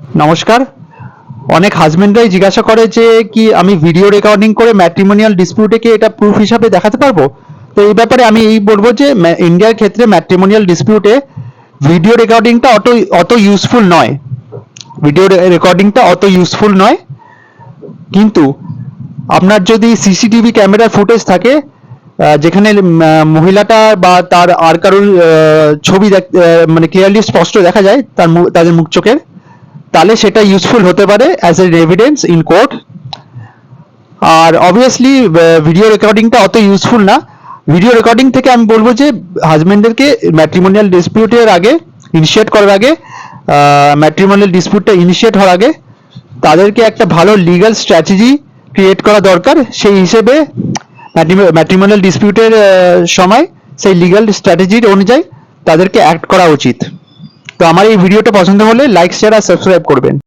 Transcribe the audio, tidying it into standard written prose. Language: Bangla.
নমস্কার। অনেক হাজবেন্ডরাই জিজ্ঞাসা করে যে কি আমি ভিডিও রেকর্ডিং করে ম্যাট্রিমোনিয়াল ডিসপিউটে কি এটা প্রুফ হিসাবে দেখাতে পারবো? তো এই ব্যাপারে আমি এই বলবো যে ইন্ডিয়ার ক্ষেত্রে ম্যাট্রিমোনিয়াল ডিসপিউটে ভিডিও রেকর্ডিংটা অত ইউজফুল নয়। ভিডিও রেকর্ডিংটা অত ইউজফুল নয়, কিন্তু আপনার যদি সিসিটিভি ক্যামেরার ফুটেজ থাকে যেখানে মহিলাটা বা তার আর কারোর ছবি মানে ক্লিয়ারলি স্পষ্ট দেখা যায় তাদের মুখ চোখের, তাহলে সেটা ইউজফুল হতে পারে as a evidence in court. আর অবভিয়াসলি ভিডিও রেকর্ডিংটা অত ইউজফুল না। ভিডিও রেকর্ডিং থেকে আমি বলবো যে হাজবেন্ডদেরকে ম্যাট্রিমোনিয়াল ডিসপিউটের আগে, ইনিশিয়েট করার আগে, ম্যাট্রিমোনিয়াল ডিসপিউটটা ইনিশিয়েট হওয়ার আগে তাদেরকে একটা ভালো লিগ্যাল স্ট্র্যাটেজি ক্রিয়েট করা দরকার। সেই হিসেবে ম্যাট্রিমোনিয়াল ডিসপিউটের সময় সেই লিগ্যাল স্ট্র্যাটেজির অনুযায়ী তাদেরকে অ্যাক্ট করা উচিত। তো আমার এই ভিডিওটা পছন্দ হলে লাইক, শেয়ার আর সাবস্ক্রাইব করবেন।